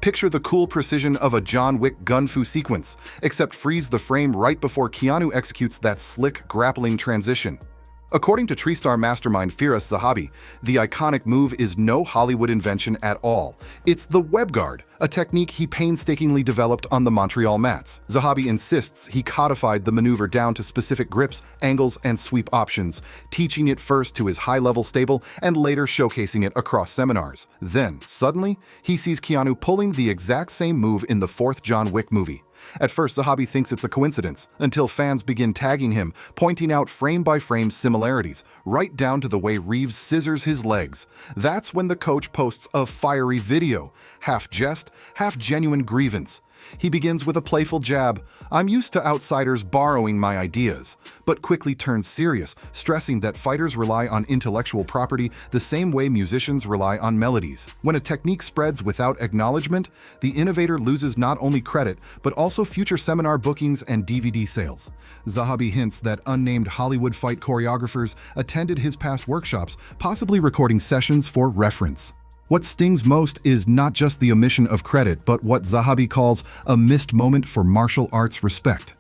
Picture the cool precision of a John Wick gun-fu sequence, except freeze the frame right before Keanu executes that slick, grappling transition. According to TreeStar mastermind Firas Zahabi, the iconic move is no Hollywood invention at all. It's the web guard, a technique he painstakingly developed on the Montreal mats. Zahabi insists he codified the maneuver down to specific grips, angles, and sweep options, teaching it first to his high-level stable and later showcasing it across seminars. Then, suddenly, he sees Keanu pulling the exact same move in the fourth John Wick movie. At first, Zahabi thinks it's a coincidence, until fans begin tagging him, pointing out frame-by-frame similarities, right down to the way Reeves scissors his legs. That's when the coach posts a fiery video, half jest, half genuine grievance. He begins with a playful jab, "I'm used to outsiders borrowing my ideas," but quickly turns serious, stressing that fighters rely on intellectual property the same way musicians rely on melodies. When a technique spreads without acknowledgement, the innovator loses not only credit, but also future seminar bookings and DVD sales. Zahabi hints that unnamed Hollywood fight choreographers attended his past workshops, possibly recording sessions for reference. What stings most is not just the omission of credit, but what Zahabi calls a missed moment for martial arts respect.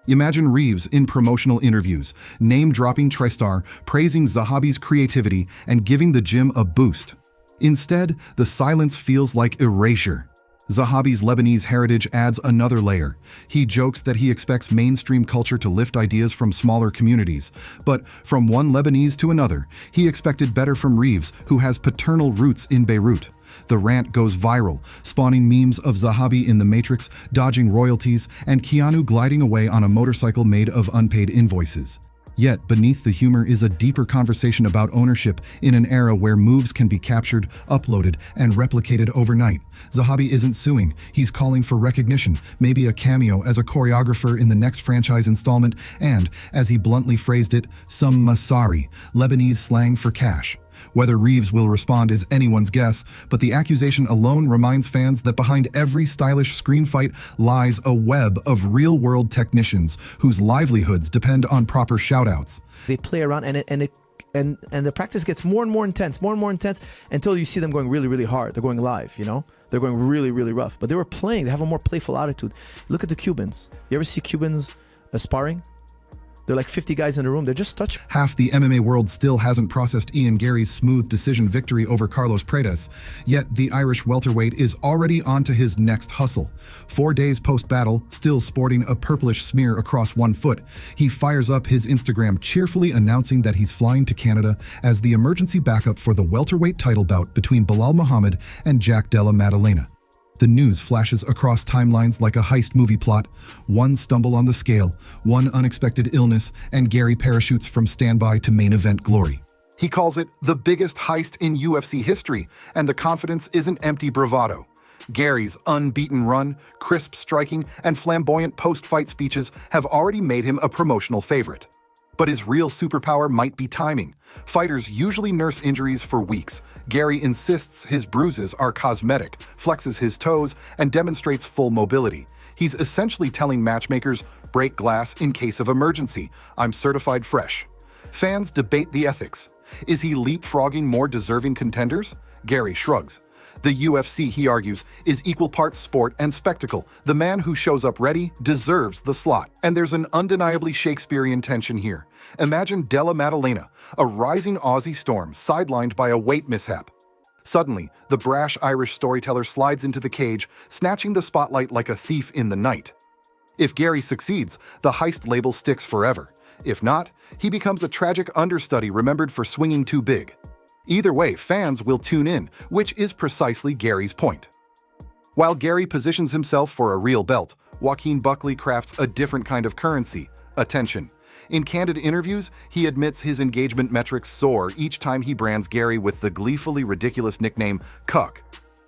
Imagine Reeves in promotional interviews, name-dropping TreeStar, praising Zahabi's creativity and giving the gym a boost. Instead, the silence feels like erasure. Zahabi's Lebanese heritage adds another layer. He jokes that he expects mainstream culture to lift ideas from smaller communities, but from one Lebanese to another, he expected better from Reeves, who has paternal roots in Beirut. The rant goes viral, spawning memes of Zahabi in the Matrix, dodging royalties, and Keanu gliding away on a motorcycle made of unpaid invoices. Yet, beneath the humor is a deeper conversation about ownership in an era where moves can be captured, uploaded, and replicated overnight. Zahabi isn't suing, he's calling for recognition, maybe a cameo as a choreographer in the next franchise installment, and, as he bluntly phrased it, some masari, Lebanese slang for cash. Whether Reeves will respond is anyone's guess, but the accusation alone reminds fans that behind every stylish screen fight lies a web of real-world technicians whose livelihoods depend on proper shoutouts. They play around and the practice gets more and more intense until you see them going really, really hard. They're going live, you know? They're going really, really rough. But they were playing. They have a more playful attitude. Look at the Cubans. You ever see Cubans sparring? They're like 50 guys in a room. They're just touch. Half the MMA world still hasn't processed Ian Garry's smooth decision victory over Carlos Paredes, yet the Irish welterweight is already onto his next hustle. 4 days post-battle, still sporting a purplish smear across one foot, he fires up his Instagram cheerfully announcing that he's flying to Canada as the emergency backup for the welterweight title bout between Belal Muhammad and Jack Della Maddalena. The news flashes across timelines like a heist movie plot. One stumble on the scale, one unexpected illness, and Garry parachutes from standby to main event glory. He calls it the biggest heist in UFC history, and the confidence isn't empty bravado. Garry's unbeaten run, crisp striking, and flamboyant post-fight speeches have already made him a promotional favorite. But his real superpower might be timing. Fighters usually nurse injuries for weeks. Garry insists his bruises are cosmetic, flexes his toes, and demonstrates full mobility. He's essentially telling matchmakers, break glass in case of emergency. I'm certified fresh. Fans debate the ethics. Is he leapfrogging more deserving contenders? Garry shrugs. The UFC, he argues, is equal parts sport and spectacle. The man who shows up ready deserves the slot. And there's an undeniably Shakespearean tension here. Imagine Della Maddalena, a rising Aussie storm sidelined by a weight mishap. Suddenly, the brash Irish storyteller slides into the cage, snatching the spotlight like a thief in the night. If Garry succeeds, the heist label sticks forever. If not, he becomes a tragic understudy remembered for swinging too big. Either way, fans will tune in, which is precisely Garry's point. While Garry positions himself for a real belt, Joaquin Buckley crafts a different kind of currency, attention. In candid interviews, he admits his engagement metrics soar each time he brands Garry with the gleefully ridiculous nickname Cuck.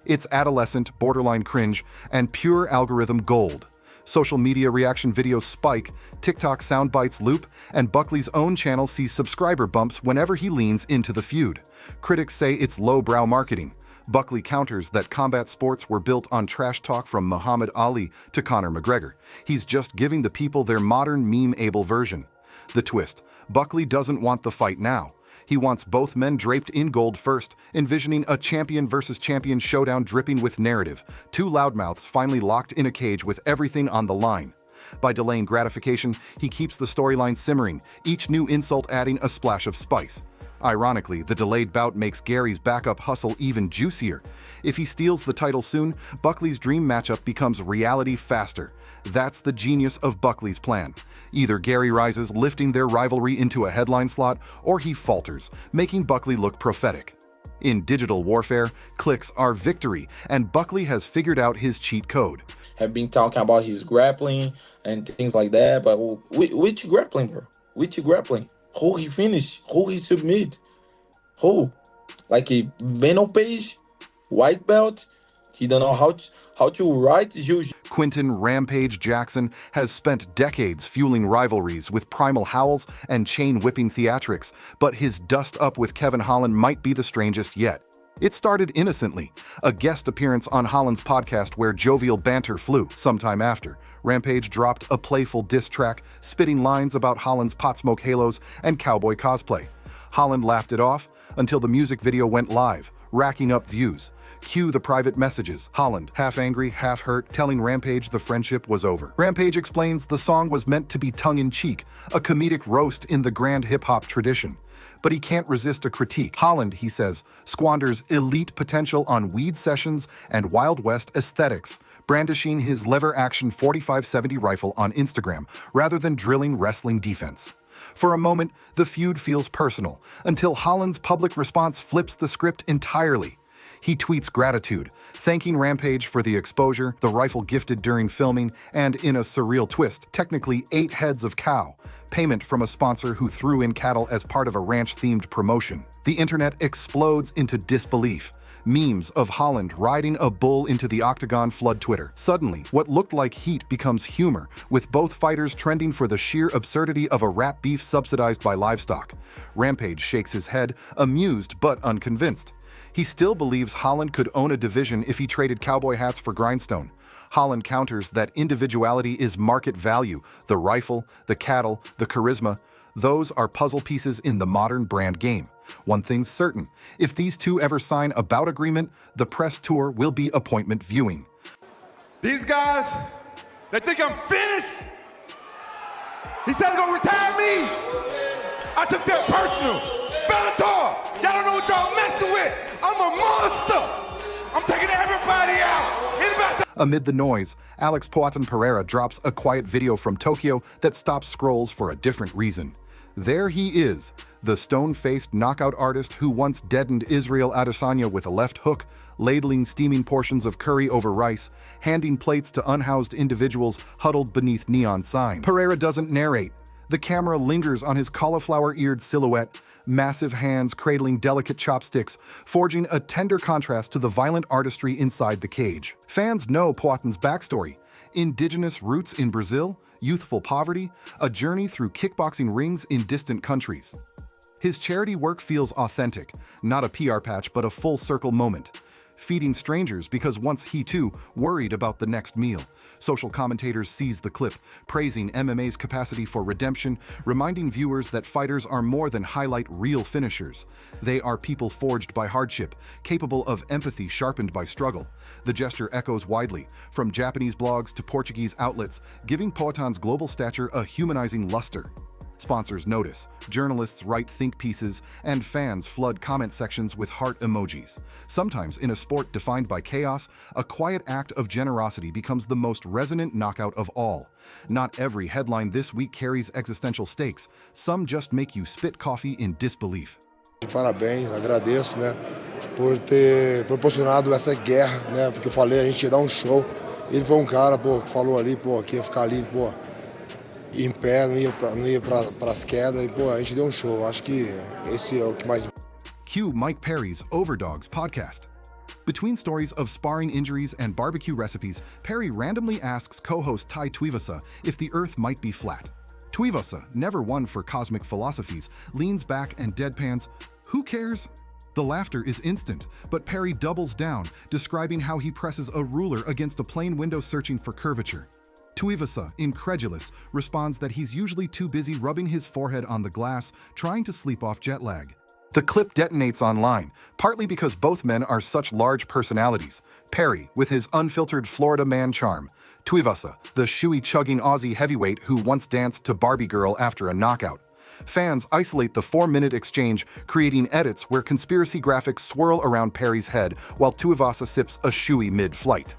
It's adolescent, borderline cringe, and pure algorithm gold. Social media reaction videos spike, TikTok soundbites loop, and Buckley's own channel sees subscriber bumps whenever he leans into the feud. Critics say it's lowbrow marketing. Buckley counters that combat sports were built on trash talk from Muhammad Ali to Conor McGregor. He's just giving the people their modern meme-able version. The twist: Buckley doesn't want the fight now. He wants both men draped in gold first, envisioning a champion versus champion showdown dripping with narrative. Two loudmouths finally locked in a cage with everything on the line. By delaying gratification, he keeps the storyline simmering, each new insult adding a splash of spice. Ironically, the delayed bout makes Garry's backup hustle even juicier. If he steals the title soon, Buckley's dream matchup becomes reality faster. That's the genius of Buckley's plan. Either Garry rises, lifting their rivalry into a headline slot, or he falters, making Buckley look prophetic. In digital warfare, clicks are victory, and Buckley has figured out his cheat code. Have been talking about his grappling and things like that, but which grappling, bro? Which grappling? Who he finish? Who he submit? Who? Like a Rampage, white belt? He don't know how to write jiu-jitsu. Quinton Rampage Jackson has spent decades fueling rivalries with primal howls and chain-whipping theatrics, but his dust-up with Kevin Holland might be the strangest yet. It started innocently, a guest appearance on Holland's podcast where jovial banter flew. Sometime after, Rampage dropped a playful diss track, spitting lines about Holland's pot smoke halos and cowboy cosplay. Holland laughed it off until the music video went live, racking up views. Cue the private messages. Holland, half angry, half hurt, telling Rampage the friendship was over. Rampage explains the song was meant to be tongue-in-cheek, a comedic roast in the grand hip-hop tradition. But he can't resist a critique. Holland, he says, squanders elite potential on weed sessions and Wild West aesthetics, brandishing his lever-action 45-70 rifle on Instagram rather than drilling wrestling defense. For a moment, the feud feels personal, until Holland's public response flips the script entirely. He tweets gratitude, thanking Rampage for the exposure, the rifle gifted during filming, and in a surreal twist, technically 8 heads of cow, payment from a sponsor who threw in cattle as part of a ranch-themed promotion. The internet explodes into disbelief. Memes of Holland riding a bull into the octagon flood Twitter. Suddenly, what looked like heat becomes humor, with both fighters trending for the sheer absurdity of a rap beef subsidized by livestock. Rampage shakes his head, amused but unconvinced. He still believes Holland could own a division if he traded cowboy hats for grindstone. Holland counters that individuality is market value. The rifle, the cattle, the charisma, those are puzzle pieces in the modern brand game. One thing's certain, if these two ever sign a bout agreement, the press tour will be appointment viewing. These guys, they think I'm finished. He said he's gonna retire me. I took that personal. Bellator, y'all don't know what y'all messing with. I'm a monster. I'm taking everybody out. Anybody? Amid the noise, Alex Pereira drops a quiet video from Tokyo that stops scrolls for a different reason. There he is, the stone-faced knockout artist who once deadened Israel Adesanya with a left hook, ladling steaming portions of curry over rice, handing plates to unhoused individuals huddled beneath neon signs. Pereira doesn't narrate. The camera lingers on his cauliflower-eared silhouette, massive hands cradling delicate chopsticks, forging a tender contrast to the violent artistry inside the cage. Fans know Poatin's backstory. Indigenous roots in Brazil, youthful poverty, a journey through kickboxing rings in distant countries. His charity work feels authentic, not a PR patch but a full-circle moment. Feeding strangers because once he too worried about the next meal. Social commentators seize the clip, praising MMA's capacity for redemption, reminding viewers that fighters are more than highlight reel finishers. They are people forged by hardship, capable of empathy sharpened by struggle. The gesture echoes widely, from Japanese blogs to Portuguese outlets, giving Poatin's global stature a humanizing luster. Sponsors notice, journalists write think pieces, and fans flood comment sections with heart emojis. Sometimes, in a sport defined by chaos, a quiet act of generosity becomes the most resonant knockout of all. Not every headline this week carries existential stakes. Some just make you spit coffee in disbelief. Parabéns, agradeço, né, por ter proporcionado essa guerra, né, porque eu falei, a gente ia dar show. Ele foi cara, pô, que falou ali, pô, que ia ficar ali, pô, em pé, não ia para as quedas, e pô, a gente deu show. Acho que esse é o que mais. Cue Mike Perry's Overdogs podcast. Between stories of sparring injuries and barbecue recipes, Perry randomly asks co-host Ty Tuivasa if the earth might be flat. Tuivasa, never one for cosmic philosophies, leans back and deadpans, "Who cares?" The laughter is instant, but Perry doubles down, describing how he presses a ruler against a plane window searching for curvature. Tuivasa, incredulous, responds that he's usually too busy rubbing his forehead on the glass, trying to sleep off jet lag. The clip detonates online, partly because both men are such large personalities. Perry, with his unfiltered Florida man charm. Tuivasa, the shoey-chugging Aussie heavyweight who once danced to Barbie Girl after a knockout. Fans isolate the 4-minute exchange, creating edits where conspiracy graphics swirl around Perry's head while Tuivasa sips a shoey mid-flight.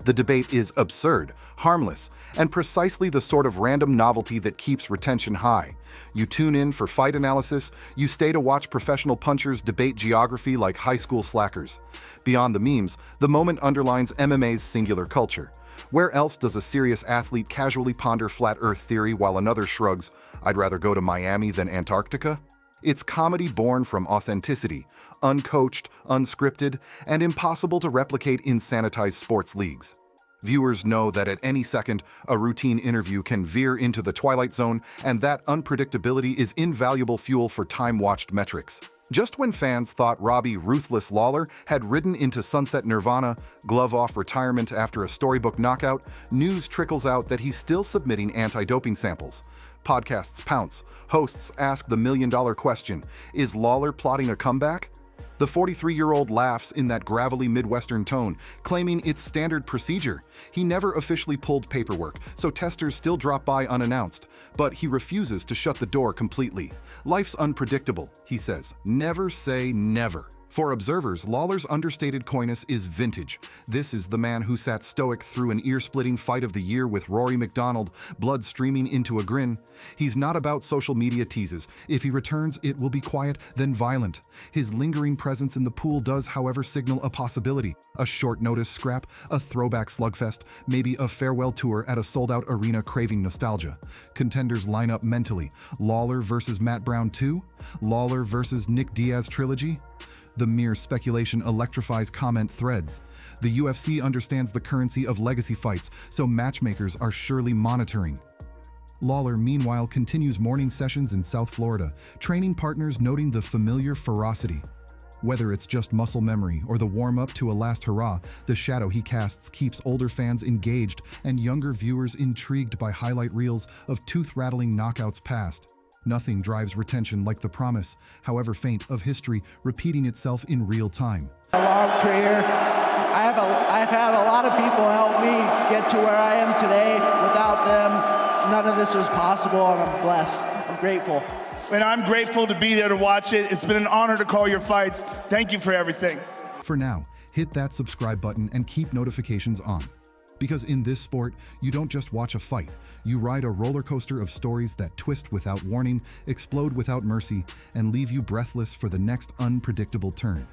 The debate is absurd, harmless, and precisely the sort of random novelty that keeps retention high. You tune in for fight analysis, you stay to watch professional punchers debate geography like high school slackers. Beyond the memes, the moment underlines MMA's singular culture. Where else does a serious athlete casually ponder flat earth theory while another shrugs, "I'd rather go to Miami than Antarctica"? It's comedy born from authenticity, uncoached, unscripted, and impossible to replicate in sanitized sports leagues. Viewers know that at any second, a routine interview can veer into the twilight zone, and that unpredictability is invaluable fuel for time-watched metrics. Just when fans thought Robbie "Ruthless" Lawler had ridden into sunset nirvana, glove-off retirement after a storybook knockout, news trickles out that he's still submitting anti-doping samples. Podcasts pounce, hosts ask the million-dollar question, is Lawler plotting a comeback? The 43-year-old laughs in that gravelly Midwestern tone, claiming it's standard procedure. He never officially pulled paperwork, so testers still drop by unannounced, but he refuses to shut the door completely. Life's unpredictable, he says. Never say never. For observers, Lawler's understated coyness is vintage. This is the man who sat stoic through an ear-splitting fight of the year with Rory McDonald, blood streaming into a grin. He's not about social media teases. If he returns, it will be quiet, then violent. His lingering presence in the pool does, however, signal a possibility. A short-notice scrap, a throwback slugfest, maybe a farewell tour at a sold-out arena craving nostalgia. Contenders line up mentally. Lawler versus Matt Brown 2? Lawler versus Nick Diaz trilogy? The mere speculation electrifies comment threads. The UFC understands the currency of legacy fights, so matchmakers are surely monitoring. Lawler, meanwhile, continues morning sessions in South Florida, training partners noting the familiar ferocity. Whether it's just muscle memory or the warm-up to a last hurrah, the shadow he casts keeps older fans engaged and younger viewers intrigued by highlight reels of tooth-rattling knockouts past. Nothing drives retention like the promise, however faint, of history repeating itself in real time. A long career. I've had a lot of people help me get to where I am today. Without them, none of this is possible, and I'm blessed. I'm grateful. And I'm grateful to be there to watch it. It's been an honor to call your fights. Thank you for everything. For now, hit that subscribe button and keep notifications on. Because in this sport, you don't just watch a fight, you ride a roller coaster of stories that twist without warning, explode without mercy, and leave you breathless for the next unpredictable turn.